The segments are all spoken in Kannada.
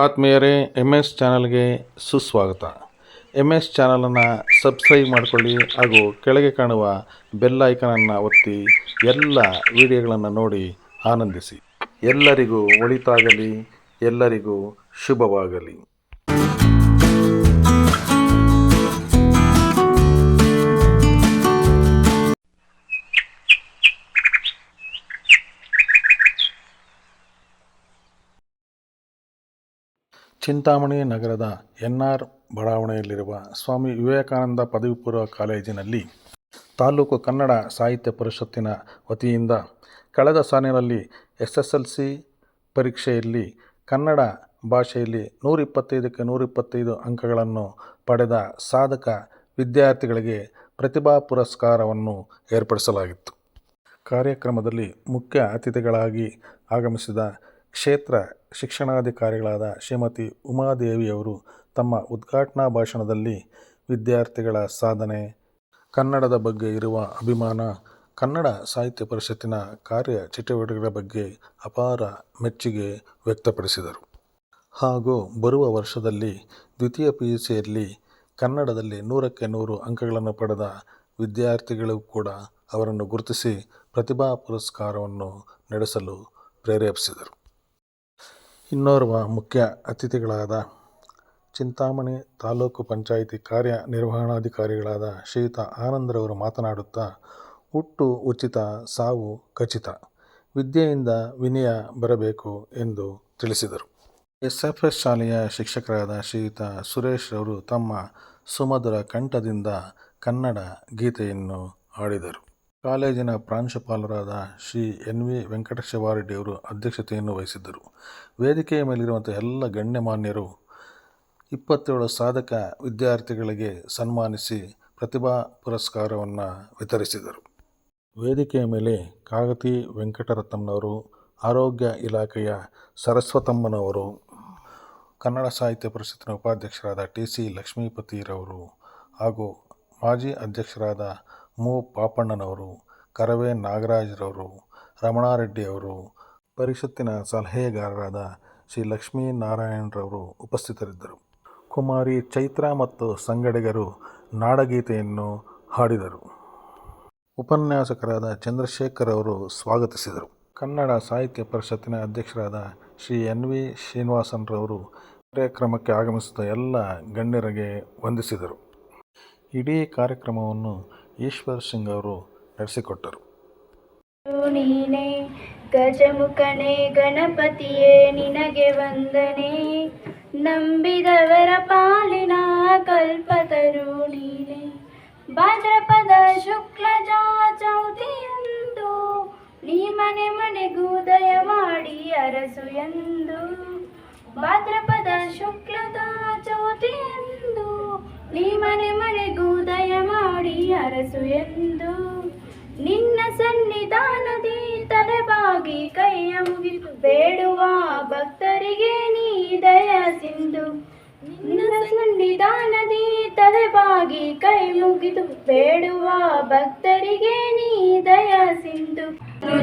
ಆತ್ಮೀಯರೇ, MS ಚಾನಲ್ಗೆ ಸುಸ್ವಾಗತ. MS ಚಾನಲನ್ನು ಸಬ್ಸ್ಕ್ರೈಬ್ ಮಾಡಿಕೊಳ್ಳಿ ಹಾಗೂ ಕೆಳಗೆ ಕಾಣುವ ಬೆಲ್ ಐಕನನ್ನು ಒತ್ತಿ ಎಲ್ಲ ವಿಡಿಯೋಗಳನ್ನು ನೋಡಿ ಆನಂದಿಸಿ. ಎಲ್ಲರಿಗೂ ಒಳಿತಾಗಲಿ, ಎಲ್ಲರಿಗೂ ಶುಭವಾಗಲಿ. ಚಿಂತಾಮಣಿ ನಗರದ NR ಬಡಾವಣೆಯಲ್ಲಿರುವ ಸ್ವಾಮಿ ವಿವೇಕಾನಂದ ಪದವಿ ಪೂರ್ವ ಕಾಲೇಜಿನಲ್ಲಿ ತಾಲೂಕು ಕನ್ನಡ ಸಾಹಿತ್ಯ ಪರಿಷತ್ತಿನ ವತಿಯಿಂದ ಕಳೆದ ಸಾಲಿನಲ್ಲಿ SSLC ಪರೀಕ್ಷೆಯಲ್ಲಿ ಕನ್ನಡ ಭಾಷೆಯಲ್ಲಿ 125ಕ್ಕೆ 125 ಅಂಕಗಳನ್ನು ಪಡೆದ ಸಾಧಕ ವಿದ್ಯಾರ್ಥಿಗಳಿಗೆ ಪ್ರತಿಭಾ ಪುರಸ್ಕಾರವನ್ನು ಏರ್ಪಡಿಸಲಾಗಿತ್ತು. ಕಾರ್ಯಕ್ರಮದಲ್ಲಿ ಮುಖ್ಯ ಅತಿಥಿಗಳಾಗಿ ಆಗಮಿಸಿದ ಕ್ಷೇತ್ರ ಶಿಕ್ಷಣಾಧಿಕಾರಿಗಳಾದ ಶ್ರೀಮತಿ ಉಮಾದೇವಿಯವರು ತಮ್ಮ ಉದ್ಘಾಟನಾ ಭಾಷಣದಲ್ಲಿ ವಿದ್ಯಾರ್ಥಿಗಳ ಸಾಧನೆ, ಕನ್ನಡದ ಬಗ್ಗೆ ಇರುವ ಅಭಿಮಾನ, ಕನ್ನಡ ಸಾಹಿತ್ಯ ಪರಿಷತ್ತಿನ ಕಾರ್ಯ ಚಟುವಟಿಕೆಗಳ ಬಗ್ಗೆ ಅಪಾರ ಮೆಚ್ಚುಗೆ ವ್ಯಕ್ತಪಡಿಸಿದರು. ಹಾಗೂ ಬರುವ ವರ್ಷದಲ್ಲಿ ದ್ವಿತೀಯ PUCಯಲ್ಲಿ ಕನ್ನಡದಲ್ಲಿ 100ಕ್ಕೆ 100 ಅಂಕಗಳನ್ನು ಪಡೆದ ವಿದ್ಯಾರ್ಥಿಗಳಿಗೂ ಕೂಡ ಅವರನ್ನು ಗುರುತಿಸಿ ಪ್ರತಿಭಾ ಪುರಸ್ಕಾರವನ್ನು ನಡೆಸಲು ಪ್ರೇರೇಪಿಸಿದರು. ಇನ್ನೋರ್ವ ಮುಖ್ಯ ಅತಿಥಿಗಳಾದ ಚಿಂತಾಮಣಿ ತಾಲೂಕು ಪಂಚಾಯಿತಿ ಕಾರ್ಯನಿರ್ವಹಣಾಧಿಕಾರಿಗಳಾದ ಶ್ರೀಯುತ ಆನಂದ್ರವರು ಮಾತನಾಡುತ್ತಾ, ಹುಟ್ಟು ಉಚಿತ, ಸಾವು ಖಚಿತ, ವಿದ್ಯೆಯಿಂದ ವಿನಯ ಬರಬೇಕು ಎಂದು ತಿಳಿಸಿದರು. SFS ಶಾಲೆಯ ಶಿಕ್ಷಕರಾದ ಶ್ರೀಯುತ ಸುರೇಶ್ ರವರು ತಮ್ಮ ಸುಮಧುರ ಕಂಠದಿಂದ ಕನ್ನಡ ಗೀತೆಯನ್ನು ಹಾಡಿದರು. ಕಾಲೇಜಿನ ಪ್ರಾಂಶುಪಾಲರಾದ ಶ್ರೀ NV ವೆಂಕಟಶಿವಾರೆಡ್ಡಿಯವರು ಅಧ್ಯಕ್ಷತೆಯನ್ನು ವಹಿಸಿದ್ದರು. ವೇದಿಕೆಯ ಮೇಲಿರುವಂಥ ಎಲ್ಲ ಗಣ್ಯಮಾನ್ಯರು 27 ಸಾಧಕ ವಿದ್ಯಾರ್ಥಿಗಳಿಗೆ ಸನ್ಮಾನಿಸಿ ಪ್ರತಿಭಾ ಪುರಸ್ಕಾರವನ್ನು ವಿತರಿಸಿದರು. ವೇದಿಕೆಯ ಮೇಲೆ ಕಾಗತಿ ವೆಂಕಟರತ್ನಂನವರು, ಆರೋಗ್ಯ ಇಲಾಖೆಯ ಸರಸ್ವತಮ್ಮನವರು, ಕನ್ನಡ ಸಾಹಿತ್ಯ ಪರಿಷತ್ತಿನ ಉಪಾಧ್ಯಕ್ಷರಾದ TC ಲಕ್ಷ್ಮೀಪತಿರವರು ಹಾಗೂ ಮಾಜಿ ಅಧ್ಯಕ್ಷರಾದ ಮು ಪಾಪಣ್ಣನವರು, ಕರವೇ ನಾಗರಾಜರವರು, ರಮಣಾರೆಡ್ಡಿಯವರು, ಪರಿಷತ್ತಿನ ಸಲಹೆಗಾರರಾದ ಶ್ರೀ ಲಕ್ಷ್ಮೀನಾರಾಯಣರವರು ಉಪಸ್ಥಿತರಿದ್ದರು. ಕುಮಾರಿ ಚೈತ್ರಾ ಮತ್ತು ಸಂಗಡಿಗರು ನಾಡಗೀತೆಯನ್ನು ಹಾಡಿದರು. ಉಪನ್ಯಾಸಕರಾದ ಚಂದ್ರಶೇಖರ್ ಅವರು ಸ್ವಾಗತಿಸಿದರು. ಕನ್ನಡ ಸಾಹಿತ್ಯ ಪರಿಷತ್ತಿನ ಅಧ್ಯಕ್ಷರಾದ ಶ್ರೀ NV ಶ್ರೀನಿವಾಸನ್ರವರು ಕಾರ್ಯಕ್ರಮಕ್ಕೆ ಆಗಮಿಸಿದ ಎಲ್ಲ ಗಣ್ಯರಿಗೆ ವಂದಿಸಿದರು. ಇಡೀ ಕಾರ್ಯಕ್ರಮವನ್ನು ಈಶ್ವರ್ ಸಿಂಗ್ ಅವರು ನಡೆಸಿಕೊಟ್ಟರು. ನೀನೇ ಗಜಮುಖನೇ ಗಣಪತಿಯೇ ನಿನಗೆ ವಂದನೆ, ನಂಬಿದವರ ಪಾಲಿನ ಕಲ್ಪತರು ನೀನೇ. ಭಾದ್ರಪದ ಶುಕ್ಲ ಚೌತಿಯಂದು ನೀ ಮನೆ ಮನೆಗೂ ದಯ ಮಾಡಿ ಅರಸು ಎಂದು. ಭಾದ್ರಪದ ಶುಕ್ಲದ ಚೌತಿಯಂದು ನೀ ಮನೆ ಮನೆಗೂ ದಯ ಮಾಡಿ ಅರಸು ಎಂದು. ನಿನ್ನ ಸನ್ನಿಧಾನದಿ ತಲೆಬಾಗಿ ಕೈಯ ಮುಗಿದು ಬೇಡುವ ಭಕ್ತರಿಗೆ ನೀ ದಯ ಸಿಂಧು. ನಿನ್ನ ಸನ್ನಿಧಾನದಿ ತಲೆಬಾಗಿ ಕೈ ಮುಗಿದು ಬೇಡುವ ಭಕ್ತರಿಗೆ ನೀ ದಯ ಸಿಂಧು.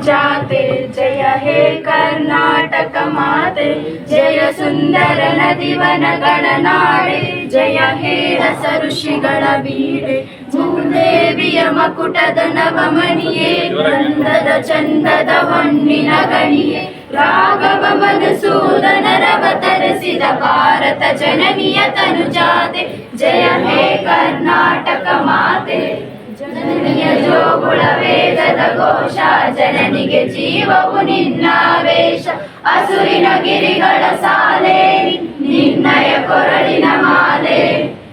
ಜಾತೆ ಜಯ ಹೇ ಕರ್ನಾಟಕ ಮಾತೆ, ಜಯ ಸುಂದರ ನದಿವನಗಳ ನಾಡೆ, ಜಯ ಹೇ ರಸ ಋಷಿಗಳ ಬೀಡೆ, ಭೂದೇವಿಯ ಮಕುಟದ ನವಮಣಿಯೇ, ಗಂಧದ ಚಂದದ ಹೊನ್ನಿನ ಗಣಿಯೇ, ರಾಘವ ಮಧುಸೂದನರವತರಿಸಿದ ಭಾರತ ಜನನಿಯ ತನುಜಾತೆ, ಜಯ ಹೇ ಕರ್ನಾಟಕ ಮಾತೆ. ಜನನಿಯ ಜೋಗುಳ ವೇದದ ಘೋಷ, ಜನನಿಗೆ ಜೀವವು ನಿನ್ನಾವೇಶ, ಅಸುರಿನ ಗಿರಿಗಳ ಸಾಲೆ ನಿನ್ನಯ ಕೊರಳಿನ ಮಾಲೆ.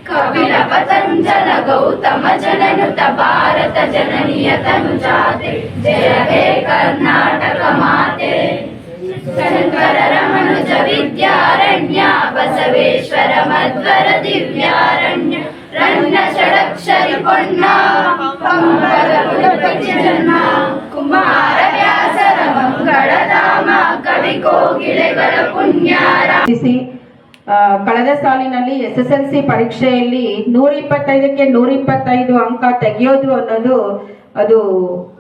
ಕಪಿಲ ಪತಂಜಲ ಗೌತಮ ಜನನುತ ಭಾರತ ಜನನಿಯ ತನುಜಾತೆ, ಜಯ ಹೇ ಕರ್ನಾಟಕ ಮಾತೆ. ಶಂಕರ ರಮಣುಜ ವಿದ್ಯಾರಣ್ಯ, ಬಸವೇಶ್ವರ ಮಧ್ವರ ದಿವ್ಯಾರಣ್ಯ, ರನ್ನ ಷಡಕ್ಷರಿ ಪೊನ್ನ ಪಂಕಜನ್ನ, ಕುಮಾರ ವ್ಯಾಸರ ಮಂಗಳಧಾಮ, ಕವಿ ಕೋಗಿಲೆಗಳ ಪುಣ್ಯಾರ. ಕಳೆದ ಸಾಲಿನಲ್ಲಿ SSLC ಪರೀಕ್ಷೆಯಲ್ಲಿ 125ಕ್ಕೆ 125 ಅಂಕ ತೆಗೆಯೋದು ಅನ್ನೋದು ಅದು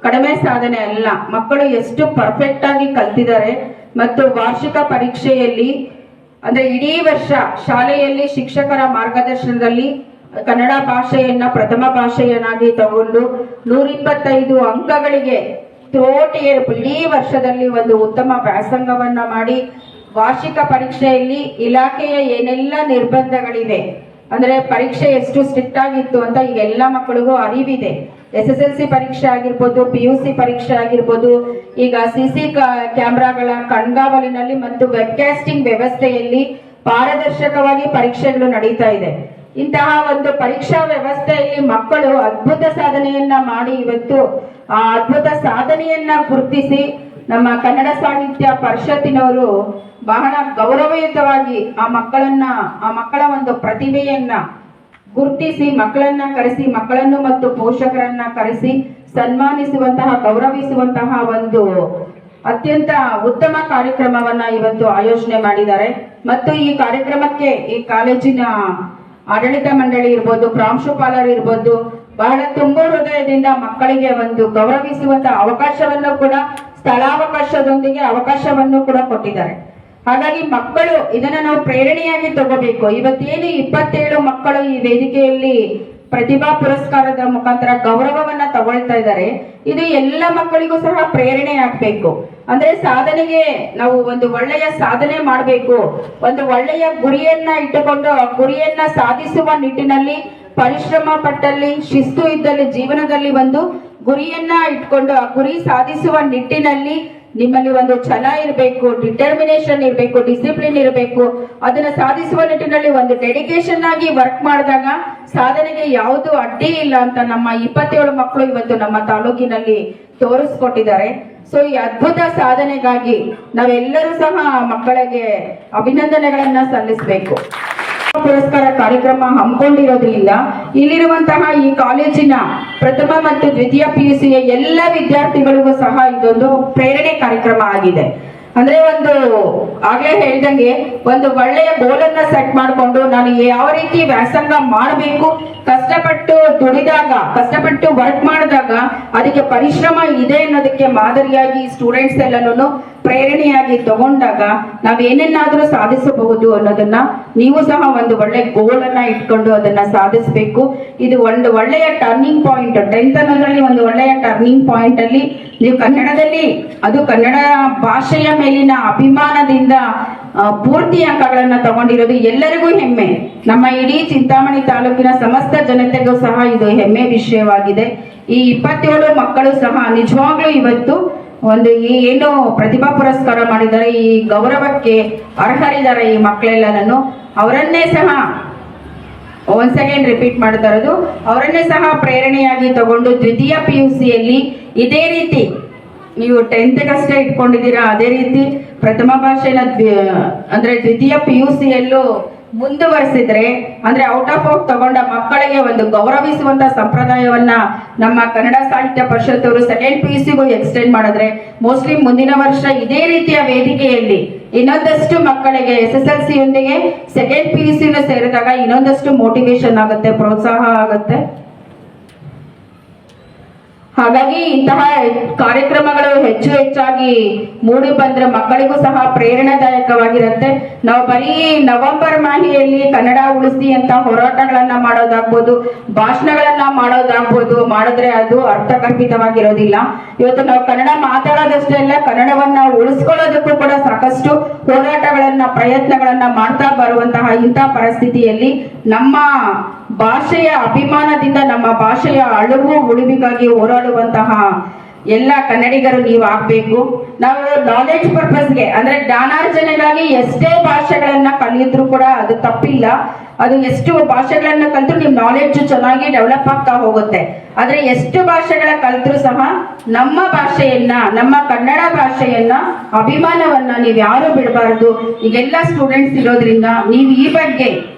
ಕಡಿಮೆ ಸಾಧನೆ ಅಲ್ಲ. ಮಕ್ಕಳು ಎಷ್ಟು ಪರ್ಫೆಕ್ಟ್ ಆಗಿ ಕಲ್ತಿದ್ದಾರೆ ಮತ್ತು ವಾರ್ಷಿಕ ಪರೀಕ್ಷೆಯಲ್ಲಿ ಅಂದ್ರೆ ಇಡೀ ವರ್ಷ ಶಾಲೆಯಲ್ಲಿ ಶಿಕ್ಷಕರ ಮಾರ್ಗದರ್ಶನದಲ್ಲಿ ಕನ್ನಡ ಭಾಷೆಯನ್ನ ಪ್ರಥಮ ಭಾಷೆಯನ್ನಾಗಿ ತಗೊಂಡು 125 ಅಂಕಗಳಿಗೆ ಥ್ರೋಟ್ ಇಯರ್ ಇಡೀ ವರ್ಷದಲ್ಲಿ ಒಂದು ಉತ್ತಮ ವ್ಯಾಸಂಗವನ್ನ ಮಾಡಿ ವಾರ್ಷಿಕ ಪರೀಕ್ಷೆಯಲ್ಲಿ ಇಲಾಖೆಯ ಏನೆಲ್ಲ ನಿರ್ಬಂಧಗಳಿವೆ ಅಂದ್ರೆ ಪರೀಕ್ಷೆ ಎಷ್ಟು ಸ್ಟ್ರಿಕ್ಟ್ ಆಗಿತ್ತು ಅಂತ ಈಗ ಎಲ್ಲ ಮಕ್ಕಳಿಗೂ ಅರಿವಿದೆ. SSLC ಪರೀಕ್ಷೆ ಆಗಿರ್ಬೋದು, PUC ಪರೀಕ್ಷೆ ಆಗಿರ್ಬೋದು, ಈಗ CC ಕ್ಯಾಮ್ರಾಗಳ ಕಣ್ಗಾವಲಿನಲ್ಲಿ ಮತ್ತು ವೆಬ್ಕಾಸ್ಟಿಂಗ್ ವ್ಯವಸ್ಥೆಯಲ್ಲಿ ಪಾರದರ್ಶಕವಾಗಿ ಪರೀಕ್ಷೆಗಳು ನಡೀತಾ ಇದೆ. ಇಂತಹ ಒಂದು ಪರೀಕ್ಷಾ ವ್ಯವಸ್ಥೆಯಲ್ಲಿ ಮಕ್ಕಳು ಅದ್ಭುತ ಸಾಧನೆಯನ್ನ ಮಾಡಿ ಇವತ್ತು ಆ ಅದ್ಭುತ ಸಾಧನೆಯನ್ನ ಗುರುತಿಸಿ ನಮ್ಮ ಕನ್ನಡ ಸಾಹಿತ್ಯ ಪರಿಷತ್ತಿನವರು ಬಹಳ ಗೌರವಯುತವಾಗಿ ಆ ಮಕ್ಕಳ ಒಂದು ಪ್ರತಿಭೆಯನ್ನ ಗುರುತಿಸಿ ಮಕ್ಕಳನ್ನ ಕರೆಸಿ ಮಕ್ಕಳನ್ನು ಮತ್ತು ಪೋಷಕರನ್ನ ಕರೆಸಿ ಸನ್ಮಾನಿಸುವಂತಹ ಗೌರವಿಸುವಂತಹ ಒಂದು ಅತ್ಯಂತ ಉತ್ತಮ ಕಾರ್ಯಕ್ರಮವನ್ನ ಇವತ್ತು ಆಯೋಜನೆ ಮಾಡಿದ್ದಾರೆ. ಮತ್ತು ಈ ಕಾರ್ಯಕ್ರಮಕ್ಕೆ ಈ ಕಾಲೇಜಿನ ಆಡಳಿತ ಮಂಡಳಿ ಇರ್ಬೋದು, ಪ್ರಾಂಶುಪಾಲರು ಇರ್ಬೋದು, ಬಹಳ ತುಂಬಾ ಹೃದಯದಿಂದ ಮಕ್ಕಳಿಗೆ ಒಂದು ಗೌರವಿಸುವಂತಹ ಅವಕಾಶವನ್ನು ಕೂಡ ಸ್ಥಳಾವಕಾಶದೊಂದಿಗೆ ಅವಕಾಶವನ್ನು ಕೂಡ ಕೊಟ್ಟಿದ್ದಾರೆ. ಹಾಗಾಗಿ ಮಕ್ಕಳು ಇದನ್ನ ನಾವು ಪ್ರೇರಣೆಯಾಗಿ ತಗೋಬೇಕು. ಇವತ್ತೇನು 27 ಮಕ್ಕಳು ಈ ವೇದಿಕೆಯಲ್ಲಿ ಪ್ರತಿಭಾ ಪುರಸ್ಕಾರದ ಮುಖಾಂತರ ಗೌರವವನ್ನ ತಗೊಳ್ತಾ ಇದ್ದಾರೆ, ಇದು ಎಲ್ಲ ಮಕ್ಕಳಿಗೂ ಸಹ ಪ್ರೇರಣೆ ಆಗ್ಬೇಕು. ಅಂದ್ರೆ ಸಾಧನೆಗೆ ನಾವು ಒಂದು ಒಳ್ಳೆಯ ಸಾಧನೆ ಮಾಡಬೇಕು, ಒಂದು ಒಳ್ಳೆಯ ಗುರಿಯನ್ನ ಇಟ್ಟುಕೊಂಡು ಆ ಗುರಿಯನ್ನ ಸಾಧಿಸುವ ನಿಟ್ಟಿನಲ್ಲಿ ಪರಿಶ್ರಮ ಪಟ್ಟಲ್ಲಿ, ಶಿಸ್ತು ಇದ್ದಲ್ಲಿ, ಜೀವನದಲ್ಲಿ ಒಂದು ಗುರಿಯನ್ನ ಇಟ್ಕೊಂಡು ಆ ಗುರಿ ಸಾಧಿಸುವ ನಿಟ್ಟಿನಲ್ಲಿ ನಿಮ್ಮಲ್ಲಿ ಒಂದು ಛಲ ಇರಬೇಕು, ಡಿಟರ್ಮಿನೇಷನ್ ಇರಬೇಕು, ಡಿಸಿಪ್ಲಿನ್ ಇರಬೇಕು. ಅದನ್ನ ಸಾಧಿಸುವ ನಿಟ್ಟಿನಲ್ಲಿ ಒಂದು ಡೆಡಿಕೇಶನ್ ಆಗಿ ವರ್ಕ್ ಮಾಡಿದಾಗ ಸಾಧನೆಗೆ ಯಾವುದು ಅಡ್ಡಿ ಇಲ್ಲ ಅಂತ ನಮ್ಮ 27 ಮಕ್ಕಳು ಇವತ್ತು ನಮ್ಮ ತಾಲೂಕಿನಲ್ಲಿ ತೋರಿಸ್ಕೊಟ್ಟಿದ್ದಾರೆ. ಸೊ ಈ ಅದ್ಭುತ ಸಾಧನೆಗಾಗಿ ನಾವೆಲ್ಲರೂ ಸಹ ಮಕ್ಕಳಿಗೆ ಅಭಿನಂದನೆಗಳನ್ನ ಸಲ್ಲಿಸಬೇಕು. ಪುರಸ್ಕಾರ ಕಾರ್ಯಕ್ರಮ ಹಮ್ಮಿಕೊಂಡಿರೋದ್ರಿಂದ ಇಲ್ಲಿರುವಂತಹ ಈ ಕಾಲೇಜಿನ ಪ್ರಥಮ ಮತ್ತು ದ್ವಿತೀಯ PUCಯ ಎಲ್ಲ ವಿದ್ಯಾರ್ಥಿಗಳಿಗೂ ಸಹ ಇದೊಂದು ಪ್ರೇರಣೆ ಕಾರ್ಯಕ್ರಮ ಆಗಿದೆ. ಅಂದ್ರೆ ಒಂದು ಆಗ್ಲೇ ಹೇಳ್ದಂಗೆ ಒಂದು ಒಳ್ಳೆಯ ಗೋಲನ್ನ ಸೆಟ್ ಮಾಡಿಕೊಂಡು ನಾನು ಯಾವ ರೀತಿ ವ್ಯಾಸಂಗ ಮಾಡಬೇಕು, ಕಷ್ಟಪಟ್ಟು ದುಡಿದಾಗ, ಕಷ್ಟಪಟ್ಟು ವರ್ಕ್ ಮಾಡಿದಾಗ ಅದಕ್ಕೆ ಪರಿಶ್ರಮ ಇದೆ ಅನ್ನೋದಕ್ಕೆ ಮಾದರಿಯಾಗಿ ಸ್ಟೂಡೆಂಟ್ಸ್ ಎಲ್ಲನೂ ಪ್ರೇರಣೆಯಾಗಿ ತಗೊಂಡಾಗ ನಾವೇನೇನಾದ್ರೂ ಸಾಧಿಸಬಹುದು ಅನ್ನೋದನ್ನ ನೀವು ಸಹ ಒಂದು ಒಳ್ಳೆ ಗೋಲ್ ಅನ್ನ ಇಟ್ಕೊಂಡು ಅದನ್ನ ಸಾಧಿಸಬೇಕು. ಇದು ಒಂದು ಒಳ್ಳೆಯ ಟರ್ನಿಂಗ್ ಪಾಯಿಂಟ್, 10th ಅನ್ನೋದ್ರಲ್ಲಿ ಒಂದು ಒಳ್ಳೆಯ ಟರ್ನಿಂಗ್ ಪಾಯಿಂಟ್ ಅಲ್ಲಿ ನೀವು ಕನ್ನಡದಲ್ಲಿ, ಅದು ಕನ್ನಡ ಭಾಷೆಯ ಮೇಲಿನ ಅಭಿಮಾನದಿಂದ ಪೂರ್ತಿ ಅಂಕಗಳನ್ನ ತಗೊಂಡಿರೋದು ಎಲ್ಲರಿಗೂ ಹೆಮ್ಮೆ. ನಮ್ಮ ಇಡೀ ಚಿಂತಾಮಣಿ ತಾಲೂಕಿನ ಸಮಸ್ತ ಜನತೆಗೂ ಸಹ ಇದು ಹೆಮ್ಮೆ ವಿಷಯವಾಗಿದೆ. ಈ 27 ಮಕ್ಕಳು ಸಹ ನಿಜವಾಗ್ಲೂ ಇವತ್ತು ಒಂದು ಏನು ಪ್ರತಿಭಾ ಪುರಸ್ಕಾರ ಮಾಡಿದ್ದಾರೆ, ಈ ಗೌರವಕ್ಕೆ ಅರ್ಹರಿದ್ದಾರೆ ಈ ಮಕ್ಕಳೆಲ್ಲನೂ. ಅವರನ್ನೇ ಸಹ ಒನ್ಸ್ ಅಗೇನ್ ರಿಪೀಟ್ ಮಾಡ್ತಾ ಇರೋದು, ಅವರನ್ನೇ ಸಹ ಪ್ರೇರಣೆಯಾಗಿ ತಗೊಂಡು ದ್ವಿತೀಯ PUCಯಲ್ಲಿ ಇದೇ ರೀತಿ ನೀವು 10th ಅಷ್ಟೇ ಇಟ್ಕೊಂಡಿದ್ದೀರಾ, ಅದೇ ರೀತಿ ಪ್ರಥಮ ಭಾಷೆನ ಅಂದ್ರೆ ದ್ವಿತೀಯ PUCಯಲ್ಲೂ ಮುಂದುವರೆಸಿದ್ರೆ, ಅಂದ್ರೆ ಔಟ್ ಆಫ್ ತಗೊಂಡ ಮಕ್ಕಳಿಗೆ ಒಂದು ಗೌರವಿಸುವಂತ ಸಂಪ್ರದಾಯವನ್ನ ನಮ್ಮ ಕನ್ನಡ ಸಾಹಿತ್ಯ ಪರಿಷತ್ ಅವರು 2nd PUCಗೂ ಎಕ್ಸ್ಟೆಂಡ್ ಮಾಡಿದ್ರೆ ಮೋಸ್ಟ್ಲಿ ಮುಂದಿನ ವರ್ಷ ಇದೇ ರೀತಿಯ ವೇದಿಕೆಯಲ್ಲಿ ಇನ್ನೊಂದಷ್ಟು ಮಕ್ಕಳಿಗೆ SSLC ಯೊಂದಿಗೆ 2nd PUCನೂ ಸೇರಿದಾಗ ಇನ್ನೊಂದಷ್ಟು ಮೋಟಿವೇಶನ್ ಆಗುತ್ತೆ, ಪ್ರೋತ್ಸಾಹ ಆಗುತ್ತೆ. ಹಾಗಾಗಿ ಇಂತಹ ಕಾರ್ಯಕ್ರಮಗಳು ಹೆಚ್ಚು ಹೆಚ್ಚಾಗಿ ಮೂಡಿ ಬಂದ್ರೆ ಮಕ್ಕಳಿಗೂ ಸಹ ಪ್ರೇರಣಾದಾಯಕವಾಗಿರುತ್ತೆ. ನಾವು ಬರೀ ನವೆಂಬರ್ ಮಾಹೆಯಲ್ಲಿ ಕನ್ನಡ ಉಳಿಸಿ ಅಂತ ಹೋರಾಟಗಳನ್ನ ಮಾಡೋದಾಗ್ಬೋದು, ಭಾಷಣಗಳನ್ನ ಮಾಡೋದಾಗ್ಬೋದು, ಮಾಡಿದ್ರೆ ಅದು ಅರ್ಥಗರ್ಭಿತವಾಗಿರೋದಿಲ್ಲ. ಇವತ್ತು ನಾವು ಕನ್ನಡ ಮಾತಾಡೋದಷ್ಟೇ ಅಲ್ಲ, ಕನ್ನಡವನ್ನ ಉಳಿಸ್ಕೊಳ್ಳೋದಕ್ಕೂ ಕೂಡ ಸಾಕಷ್ಟು ಹೋರಾಟಗಳನ್ನ, ಪ್ರಯತ್ನಗಳನ್ನ ಮಾಡ್ತಾ ಬರುವಂತಹ ಇಂತಹ ಪರಿಸ್ಥಿತಿಯಲ್ಲಿ ನಮ್ಮ ಭಾಷೆಯ ಅಭಿಮಾನದಿಂದ, ನಮ್ಮ ಭಾಷೆಯ ಅಳುವು ಉಳಿವಿಗಾಗಿ ಹೋರಾಡುವಂತಹ ಎಲ್ಲ ಕನ್ನಡಿಗರು ನೀವು ಆಗ್ಬೇಕು. ನಾವು ನಾಲೆಡ್ಜ್ ಪರ್ಪಸ್ಗೆ ಅಂದ್ರೆ ಜ್ಞಾನಾರ್ಜನೆಗಾಗಿ ಎಷ್ಟೇ ಭಾಷೆಗಳನ್ನ ಕಲಿಯಿದ್ರು ಕೂಡ ಅದು ತಪ್ಪಿಲ್ಲ. ಅದು ಎಷ್ಟು ಭಾಷೆಗಳನ್ನ ಕಲಿತ್ರು ನಿಮ್ ನಾಲೆಡ್ಜ್ ಚೆನ್ನಾಗಿ ಡೆವಲಪ್ ಆಗ್ತಾ ಹೋಗುತ್ತೆ. ಆದ್ರೆ ಎಷ್ಟು ಭಾಷೆಗಳ ಕಲಿತ್ರು ಸಹ ನಮ್ಮ ಭಾಷೆಯನ್ನ, ನಮ್ಮ ಕನ್ನಡ ಭಾಷೆಯನ್ನ, ಅಭಿಮಾನವನ್ನ ನೀವ್ ಯಾರು ಬಿಡಬಾರದು. ಈಗೆಲ್ಲ ಸ್ಟೂಡೆಂಟ್ಸ್ ಇರೋದ್ರಿಂದ ನೀವು ಈ ಬಗ್ಗೆ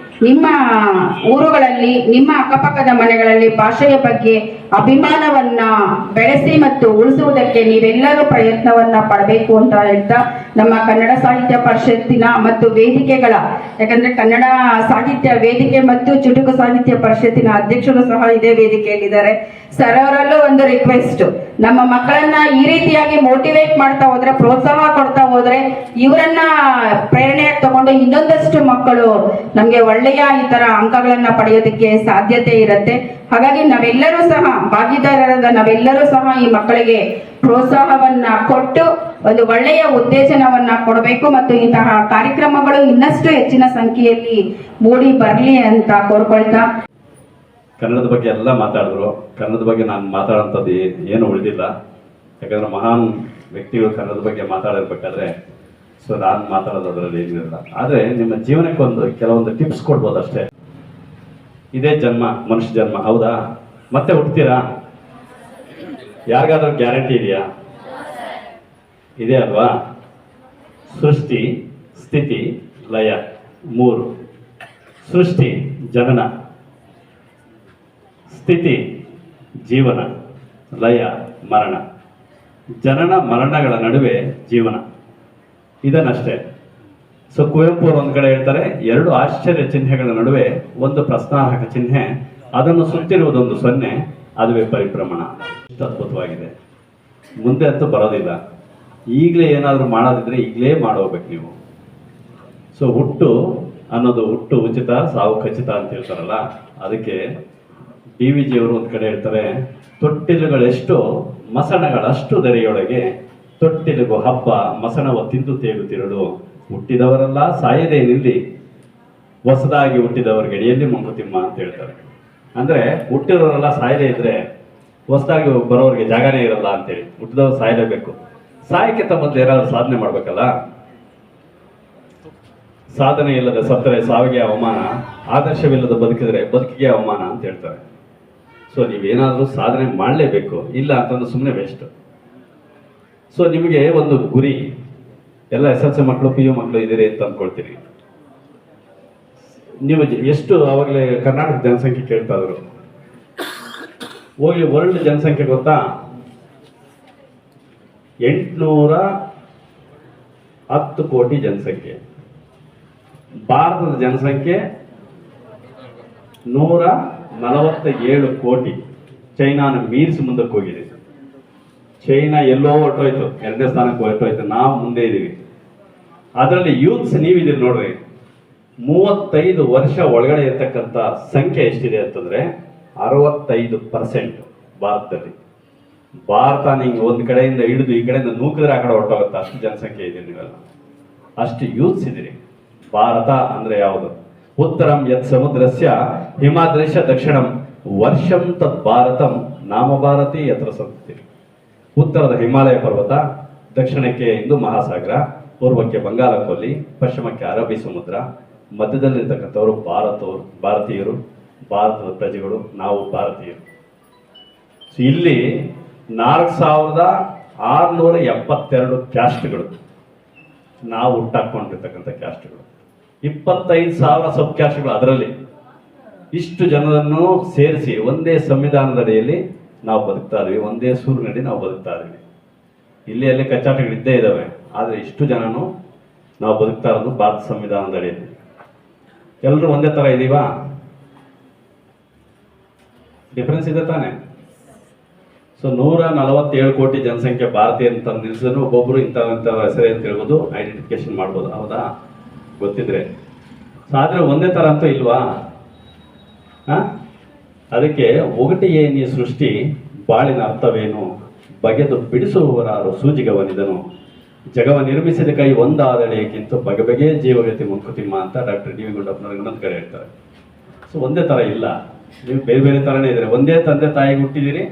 ನಿಮ್ಮ ಊರುಗಳಲ್ಲಿ, ನಿಮ್ಮ ಅಕ್ಕಪಕ್ಕದ ಮನೆಗಳಲ್ಲಿ ಭಾಷೆಯ ಬಗ್ಗೆ ಅಭಿಮಾನವನ್ನ ಬೆಳೆಸಿ ಮತ್ತು ಉಳಿಸುವುದಕ್ಕೆ ನೀವೆಲ್ಲರೂ ಪ್ರಯತ್ನವನ್ನ ಪಡಬೇಕು ಅಂತ ಹೇಳ್ತಾ, ನಮ್ಮ ಕನ್ನಡ ಸಾಹಿತ್ಯ ಪರಿಷತ್ತಿನ ಮತ್ತು ವೇದಿಕೆಗಳ, ಯಾಕಂದ್ರೆ ಕನ್ನಡ ಸಾಹಿತ್ಯ ವೇದಿಕೆ ಮತ್ತು ಚುಟುಕು ಸಾಹಿತ್ಯ ಪರಿಷತ್ತಿನ ಅಧ್ಯಕ್ಷರು ಸಹ ಇದೇ ವೇದಿಕೆಯಲ್ಲಿದ್ದಾರೆ. ಸರ್ ಅವರಲ್ಲೂ ಒಂದು ರಿಕ್ವೆಸ್ಟ್, ನಮ್ಮ ಮಕ್ಕಳನ್ನ ಈ ರೀತಿಯಾಗಿ ಮೋಟಿವೇಟ್ ಮಾಡ್ತಾ ಹೋದ್ರೆ, ಪ್ರೋತ್ಸಾಹ ಕೊಡ್ತಾ ಹೋದ್ರೆ ಇವರನ್ನ ಪ್ರೇರಣೆಯಾಗಿ ತಗೊಂಡು ಇನ್ನೊಂದಷ್ಟು ಮಕ್ಕಳು ನಮ್ಗೆ ಒಳ್ಳೆಯ ಈ ತರ ಅಂಕಗಳನ್ನ ಪಡೆಯೋದಕ್ಕೆ ಸಾಧ್ಯತೆ ಇರುತ್ತೆ. ಹಾಗಾಗಿ ನಾವೆಲ್ಲರೂ ಸಹ ಭಾಗಿದಾರರಾದ ನಾವೆಲ್ಲರೂ ಸಹ ಈ ಮಕ್ಕಳಿಗೆ ಪ್ರೋತ್ಸಾಹವನ್ನ ಕೊಟ್ಟು ಒಂದು ಒಳ್ಳೆಯ ಉತ್ತೇಜನವನ್ನ ಕೊಡಬೇಕು ಮತ್ತು ಇಂತಹ ಕಾರ್ಯಕ್ರಮಗಳು ಇನ್ನಷ್ಟು ಹೆಚ್ಚಿನ ಸಂಖ್ಯೆಯಲ್ಲಿ ಮೂಡಿ ಬರಲಿ ಅಂತ ಕೋರ್ಕೊಳ್ತಾ, ಕನ್ನಡದ ಬಗ್ಗೆ ಎಲ್ಲ ಮಾತಾಡಿದ್ರು. ಕನ್ನಡದ ಬಗ್ಗೆ ನಾನು ಮಾತಾಡೋಂಥದ್ದು ಏನು ಉಳಿದಿಲ್ಲ. ಯಾಕಂದ್ರೆ ಮಹಾನ್ ವ್ಯಕ್ತಿಗಳು ಕನ್ನಡದ ಬಗ್ಗೆ ಮಾತಾಡಿರ್ಬೇಕಾದ್ರೆ ಸೊ ನಾನು ಮಾತಾಡೋದು ಅದರಲ್ಲಿ ಏನಿರಲ್ಲ. ಆದರೆ ನಿಮ್ಮ ಜೀವನಕ್ಕೊಂದು ಕೆಲವೊಂದು ಟಿಪ್ಸ್ ಕೊಡ್ಬೋದು ಅಷ್ಟೇ. ಇದೇ ಜನ್ಮ, ಮನುಷ್ಯ ಜನ್ಮ, ಹೌದಾ? ಮತ್ತೆ ಹುಡ್ತೀರಾ? ಯಾರಿಗಾದ್ರೂ ಗ್ಯಾರಂಟಿ ಇದೆಯಾ? ಇದೆ ಅಲ್ವಾ? ಸೃಷ್ಟಿ, ಸ್ಥಿತಿ, ಲಯ, 3. ಸೃಷ್ಟಿ ಜನನ, ಸ್ಥಿತಿ ಜೀವನ, ಲಯ ಮರಣ. ಜನನ ಮರಣಗಳ ನಡುವೆ ಜೀವನ, ಇದನ್ನಷ್ಟೇ. ಸೊ ಕುವೆಂಪು ಒಂದು ಕಡೆ ಹೇಳ್ತಾರೆ, 2 ಆಶ್ಚರ್ಯ ಚಿಹ್ನೆಗಳ ನಡುವೆ ಒಂದು ಪ್ರಶ್ನಾರ್ಹಕ ಚಿಹ್ನೆ, ಅದನ್ನು ಸುತ್ತಿರುವುದೊಂದು 0, ಅದುವೇ ಪರಿಭ್ರಮಣ. ಇಷ್ಟು ಅದ್ಭುತವಾಗಿದೆ. ಮುಂದೆ ಅಂತೂ ಬರೋದಿಲ್ಲ. ಈಗಲೇ ಏನಾದರೂ ಮಾಡೋದಿದ್ರೆ ಈಗಲೇ ಮಾಡೋಗ್ಬೇಕು ನೀವು. ಸೊ ಹುಟ್ಟು ಅನ್ನೋದು, ಹುಟ್ಟು ಉಚಿತ ಸಾವು ಖಚಿತ ಅಂತ ಹೇಳ್ತಾರಲ್ಲ, ಅದಕ್ಕೆ DVG ಅವರು ಒಂದು ಕಡೆ ಹೇಳ್ತಾರೆ, ತೊಟ್ಟಿಲುಗಳೆಷ್ಟು ಮಸಣಗಳಷ್ಟು ದರೆಯೊಳಗೆ ತೊಟ್ಟಿಲಿಗೂ ಹಬ್ಬ ಮಸಣವ ತಿಂದು ತೇಗುತ್ತಿರಲು, ಹುಟ್ಟಿದವರೆಲ್ಲ ಸಾಯದೇ ನಿಲ್ಲಿ ಹೊಸದಾಗಿ ಹುಟ್ಟಿದವರಿಗೆ ಎಡೆಯಲ್ಲಿ ಮಂಕುತಿಮ್ಮ ಅಂತ ಹೇಳ್ತಾರೆ. ಅಂದ್ರೆ ಹುಟ್ಟಿದವರೆಲ್ಲ ಸಾಯದೇ ಇದ್ರೆ ಹೊಸದಾಗಿ ಬರೋರಿಗೆ ಜಾಗನೇ ಇರಲ್ಲ ಅಂತೇಳಿ, ಹುಟ್ಟಿದವರು ಸಾಯಲೇಬೇಕು. ಸಾಯಕ್ಕಿಂತ ಮೊದಲು ಏನಾದ್ರು ಸಾಧನೆ ಮಾಡ್ಬೇಕಲ್ಲ. ಸಾಧನೆ ಇಲ್ಲದ ಸತ್ತರೆ ಸಾವಿಗೆ ಅವಮಾನ, ಆದರ್ಶವಿಲ್ಲದ ಬದುಕಿದ್ರೆ ಬದುಕಿಗೆ ಅವಮಾನ ಅಂತ ಹೇಳ್ತಾರೆ. ಸೊ ನೀವೇನಾದ್ರೂ ಸಾಧನೆ ಮಾಡಲೇಬೇಕು, ಇಲ್ಲ ಅಂತಂದ್ರೆ ಸುಮ್ಮನೆ ವೇಸ್ಟ್. ಸೊ ನಿಮಗೆ ಒಂದು ಗುರಿ, ಎಲ್ಲ SLC ಮಕ್ಕಳು PU ಮಕ್ಕಳು ಇದ್ದೀರಿ ಅಂತ ಅಂದ್ಕೊಳ್ತೀನಿ. ನೀವು ಎಷ್ಟು ಆವಾಗಲೇ ಕರ್ನಾಟಕ ಜನಸಂಖ್ಯೆ ಕೇಳ್ತಾ ಇದ್ರು, ಹೋಗ್ಲಿ ವರ್ಲ್ಡ್ ಜನಸಂಖ್ಯೆ ಗೊತ್ತಾ? 810 ಕೋಟಿ ಜನಸಂಖ್ಯೆ. ಭಾರತದ ಜನಸಂಖ್ಯೆ 147 ಕೋಟಿ. ಚೈನಾನ ಮೀರಿಸಿ ಮುಂದಕ್ಕೆ ಹೋಗಿದೆ. ಚೈನಾ ಎಲ್ಲೋ ಹೊರಟೋಯ್ತು, 2ನೇ ಸ್ಥಾನಕ್ಕೆ ಹೊರಟೋಯ್ತು, ನಾವು ಮುಂದೆ ಇದ್ದೀವಿ. ಅದರಲ್ಲಿ ಯೂತ್ಸ್ ನೀವಿದ್ದೀರಿ ನೋಡ್ರಿ. 35 ವರ್ಷ ಒಳಗಡೆ ಇರ್ತಕ್ಕಂಥ ಸಂಖ್ಯೆ ಎಷ್ಟಿದೆ ಅಂತಂದ್ರೆ 65% ಭಾರತದಲ್ಲಿ. ಭಾರತ ನಿಂಗೆ ಒಂದು ಕಡೆಯಿಂದ ಹಿಡಿದು ಈ ಕಡೆಯಿಂದ ನೂಕಿದ್ರೆ ಆ ಕಡೆ ಹೊರಟೋಗುತ್ತೆ, ಅಷ್ಟು ಜನಸಂಖ್ಯೆ ಇದೆ ನೀವೆಲ್ಲ, ಅಷ್ಟು ಯೂತ್ಸ್ ಇದ್ದೀರಿ. ಭಾರತ ಅಂದ್ರೆ ಯಾವುದು? ಉತ್ತರಂ ಯತ್ ಸಮುದ್ರಸ್ಯ ಹಿಮಾದ್ರಶ್ಯ ದಕ್ಷಿಣಂ ವರ್ಷಂ ತದ್ ಭಾರತಂ ನಾಮ ಭಾರತಿ ಯತ್ರ ಸಂಸ್ಕೃತಿ. ಉತ್ತರದ ಹಿಮಾಲಯ ಪರ್ವತ, ದಕ್ಷಿಣಕ್ಕೆ ಹಿಂದೂ ಮಹಾಸಾಗರ, ಪೂರ್ವಕ್ಕೆ ಬಂಗಾಳ ಕೊಲ್ಲಿ, ಪಶ್ಚಿಮಕ್ಕೆ ಅರಬ್ಬಿ ಸಮುದ್ರ, ಮಧ್ಯದಲ್ಲಿರ್ತಕ್ಕಂಥವರು ಭಾರತೀಯರು, ಭಾರತದ ಪ್ರಜೆಗಳು, ನಾವು ಭಾರತೀಯರು. ಇಲ್ಲಿ 4672 ಕ್ಯಾಸ್ಟ್ಗಳು, ನಾವು ಹುಟ್ಟಾಕೊಂಡಿರ್ತಕ್ಕಂಥ ಕ್ಯಾಸ್ಟ್ಗಳು, 25,000 ಸಬ್ ಕ್ಯಾಸ್ಟ್ಗಳು. ಅದರಲ್ಲಿ ಇಷ್ಟು ಜನರನ್ನು ಸೇರಿಸಿ ಒಂದೇ ಸಂವಿಧಾನದಡಿಯಲ್ಲಿ ನಾವು ಬದುಕ್ತಾ ಇದೀವಿ, ಒಂದೇ ಸೂರಿನಡಿ ನಾವು ಬದುಕ್ತಾ ಇದೀವಿ. ಇಲ್ಲಿ ಅಲ್ಲಿ ಕಚ್ಚಾಟಗಳಿದ್ದೇ ಇದ್ದಾವೆ, ಆದರೆ ಇಷ್ಟು ಜನನು ನಾವು ಬದುಕ್ತಾ ಇರೋದು ಭಾರತ ಸಂವಿಧಾನದಡಿಯಲ್ಲಿ. ಎಲ್ಲರೂ ಒಂದೇ ಥರ ಇದ್ದೀವಾ? ಡಿಫ್ರೆನ್ಸ್ ಇದೆ ತಾನೆ? ಸೊ 147 ಕೋಟಿ ಜನಸಂಖ್ಯೆ ಭಾರತೀಯ ಅಂತ ನಿಲ್ಸಿದ್ರು ಒಬ್ಬೊಬ್ರು ಇಂಥ ಹೆಸರೇ ಅಂತ ಹೇಳ್ಬೋದು, ಐಡೆಂಟಿಫಿಕೇಶನ್ ಮಾಡ್ಬೋದು, ಹೌದಾ? ಗೊತ್ತಿದ್ರೆ. ಸೊ ಆದರೆ ಒಂದೇ ಥರ ಅಂತೂ ಇಲ್ವಾ? ಅದಕ್ಕೆ ಒಗಟಿಗೆ ನೀ ಸೃಷ್ಟಿ ಬಾಳಿನ ಅರ್ಥವೇನು, ಬಗೆದು ಬಿಡಿಸುವವರಾರು ಸೂಜಿಗವನಿದನು, ಜಗವ ನಿರ್ಮಿಸಿದ ಕೈ ಒಂದಾದಳೆಯಕ್ಕಿಂತ ಬಗೆ ಬಗೆಯ ಜೀವಗತಿ ಮಂಕುತಿಮ್ಮ ಅಂತ ಡಾಕ್ಟರ್ DV ಗುಂಡಪ್ಪನವ್ರು ಇನ್ನೊಂದು ಕಡೆ ಹೇಳ್ತಾರೆ. ಸೊ ಒಂದೇ ಥರ ಇಲ್ಲ, ನೀವು ಬೇರೆ ಬೇರೆ ಥರನೇ ಇದ್ರೆ. ಒಂದೇ ತಂದೆ ತಾಯಿಗೆ ಹುಟ್ಟಿದ್ದೀರಿ,